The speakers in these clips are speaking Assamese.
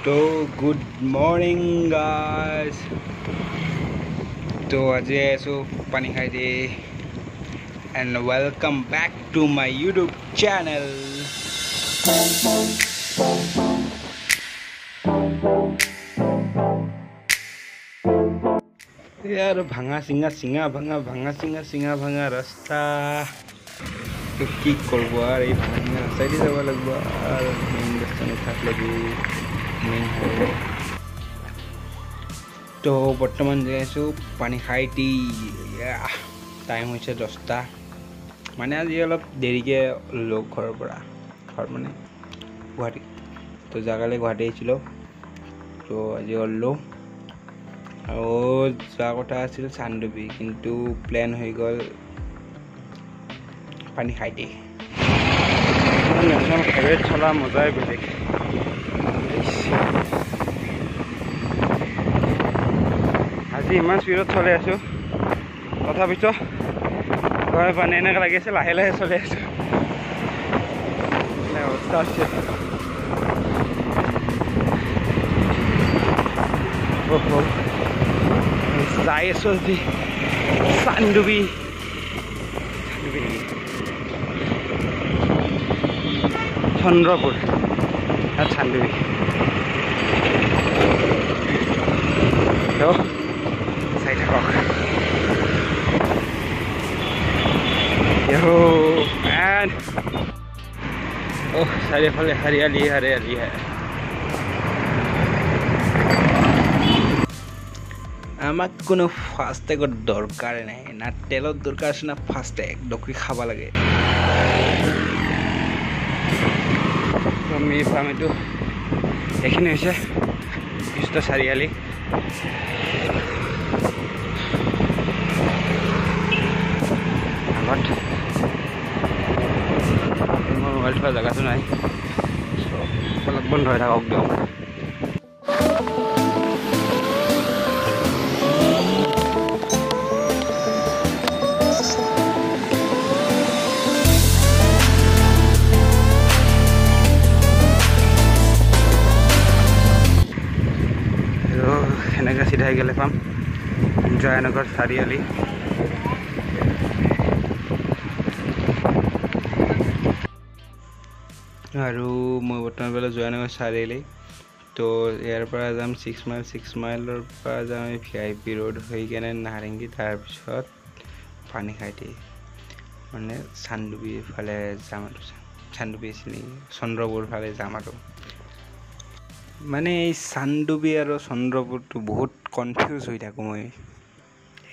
So good morning guys. So aji aso panikhaiti and welcome back to my YouTube channel. यार भांगा सिंगा भांगा रास्ता तो की करबो आर এই ভাঙা সাইডে যাব লাগব আর মেইন রাস্তানে থাকলে কি মেইন হাইওয়ে তো বর্তমান যে আছো পানিখাইটি টাইম হইছে 10টা মানে আজি অলপ দেরিকে লোক ঘৰৰ পৰা ঘৰ মানে গুৱাহাটী তো জাগালে গুৱাহাটী ছিল তো আজি অললো আৰু যা কথা আছিল চান্দুবি কিন্তু প্ল্যান হৈ গল পানিখাইটি ন্যাশনাল হাইওয়ে চলা মজাই বেলেগ আজি ইমান স্পীডত চলে আছো তথাপিতো গৈ পানে এনেকৈ লাগি আছে লাহে লাহে চলে আছো অৱস্থা আছে যাই আছো আজি চান্দুবি চন্দ্ৰপুৰ আৰ চান্দুবি তো চাই থাকক চাৰিওফালে হাৰিয়ালি আমাক কোনো ফাস্টেগৰ দৰকাৰ নাই না তেলৰ দৰকাৰ আছে না ফাস্টেগ ডকৰি খাব লাগে আমি ফাৰ্মটো এইখিনি হৈছে কৃষ্ণ চাৰিআলি আগত মোৰ মোবাইল থোৱা জেগাটো নাই অলপ বন্ধ হৈ থাকক দিয়ক এনেকৈ চিধাই গেলে পাম জয়নগৰ চাৰিআলি আৰু মই বৰ্তমান বেলা জয়নগৰ চাৰিআলি তো ইয়াৰ পৰা যাম 6 মাইলৰ পৰা যাম VIP ৰোড হৈ কেনে নাৰেংগী তাৰপিছত পানিখাইটি মানে চান্দুবিৰ ফালে যাম আৰু চান্দুবি চিনি চন্দ্ৰপুৰ ফালে যাম আৰু মানে এই চান্দুবি আৰু চন্দ্ৰপুৰটো বহুত কনফিউজ হৈ থাকো মই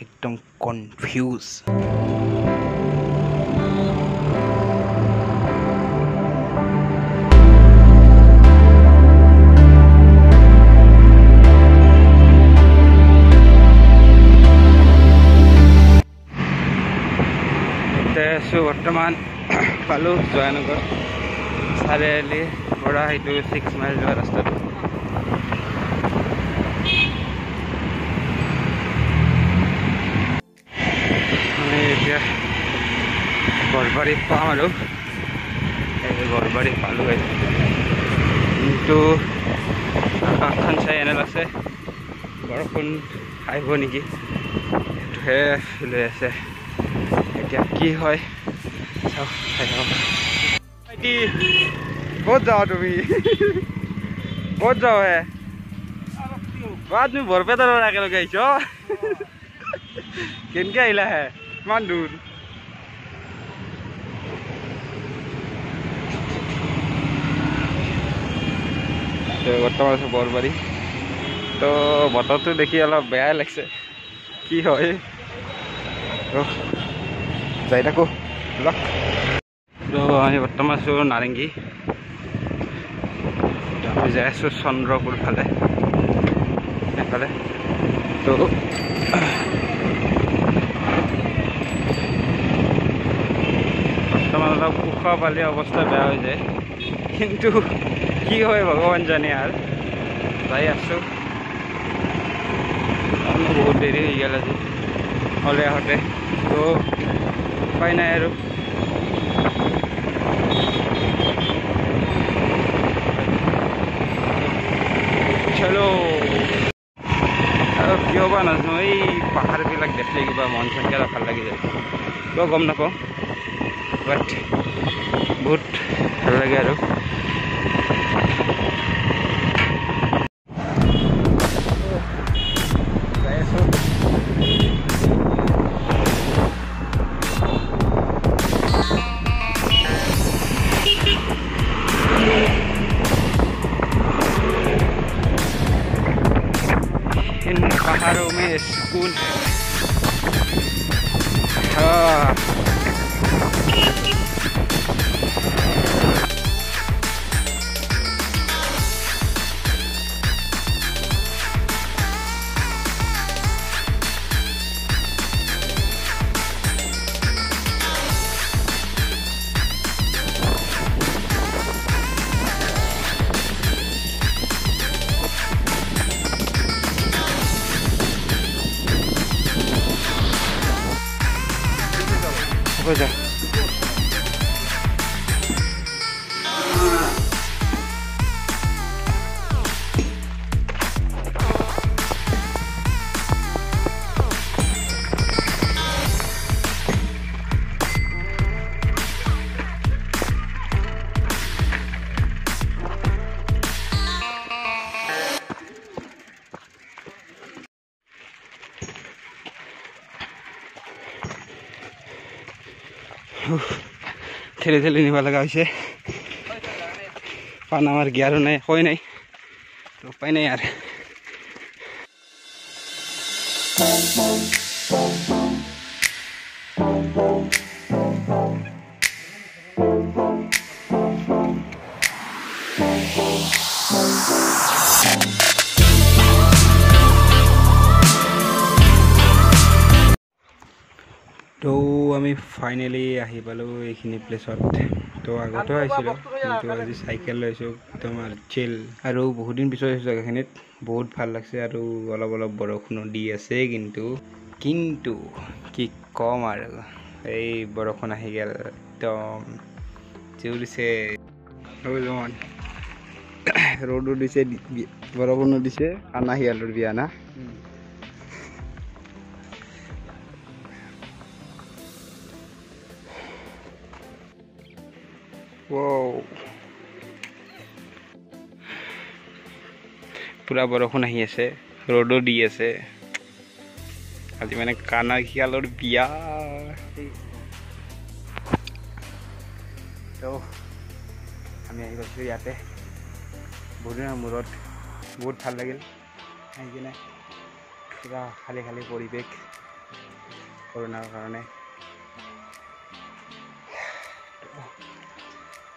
একদম কনফিউজ বৰ্তমান পালো জয়নগৰ চাৰিআলি পৰা সেইটো 6 মাইল যোৱা ৰাস্তাটো এতিয়া গড়বাৰী পাম আৰু এই গড়বাৰী পালো কিন্তু আকাশখন চাই এনে লাগছে বৰষুণ আহিব নেকি সেইটোহে লৈ আছে এতিয়া কি হয় চাও চাই থাকক ক'ত যাও তুমি ক'ত যাও হে তুমি বৰপেটাৰ পৰা একেলগে আহিছ কেনেকে আহিলা হে ইমান দূৰ বৰ্তমান আছো বৰবাৰী তো বতৰটো দেখি অলপ বেয়াই লাগিছে কি হয় যাই থাকো তো আমি বৰ্তমান আছো নাৰেংগী আমি যাই আছো চন্দ্ৰপুৰ ফালে এইফালে তো বৰ্তমান অলপ ওখ পালে অৱস্থা বেয়া হৈ যায় কিন্তু কি হয় ভগৱান জানে আৰু যাই আছো বহুত দেৰি হৈ গ'ল আজি হলে আহোঁতে তো উপায় নাই আৰু নাজানো এই পাহাৰবিলাক দেখিলে কিবা মন চন কিবা ভাল লাগি যায় কিয় গম নাপাওঁ বাট বহুত ভাল লাগে আৰু पहाड़ों में सुकून हो जा ठेले ठेले निभा लगा पान हमार ग्यारह नहीं कोई नहीं तो उपाय नहीं यार तो आमी फाइनली आহি পালো এইখিনি প্লেসত তো আগতে আইছিল কিন্তু আজি সাইকেল লৈছো একদম চিল আৰু বহুত দিন পিছত এই জায়গাখিনিত বহুত ভাল লাগছে আৰু অলপ অলপ বৰষুণ দি আছে কিন্তু কি কম আৰু এই বৰষুণ আহি গেল একদম জোৰছে ৰজন ৰ'দ দিছে বৰষুণ দিছে আনা হিয়ালৰ বিয়া না Wow. पूरा बरखुन आহি আছে ৰ'দো দি আছে আজি মানে কানা খিয়ালৰ বিয়া তো আমি আহি গৈছো ইয়াতে বহুদিনৰ মূৰত বহুত ভাল লাগিল আহি কিনে পুৰা খালী খালী পৰিৱেশ কৰোণাৰ কাৰণে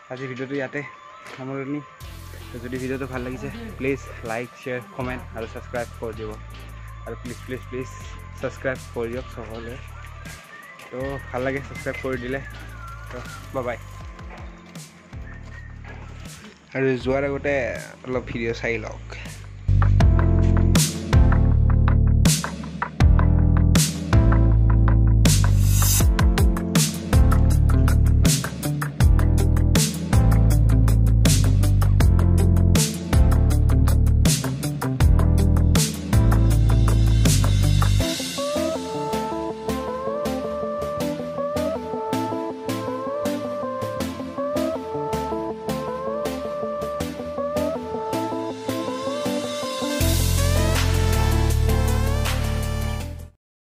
আজি ভিডিওটো ইয়াতে সামৰণি যদি ভিডিওটো ভাল লাগিছে প্লিজ লাইক শেয়াৰ কমেন্ট আৰু সাবস্ক্ৰাইব কৰি দিব আৰু প্লিজ সাবস্ক্ৰাইব কৰি দিয়ক সকলোৱে তো ভাল লাগে সাবস্ক্ৰাইব কৰি দিলে তো বাই আৰু যোৱাৰ আগতে অলপ ভিডিও চাই লওক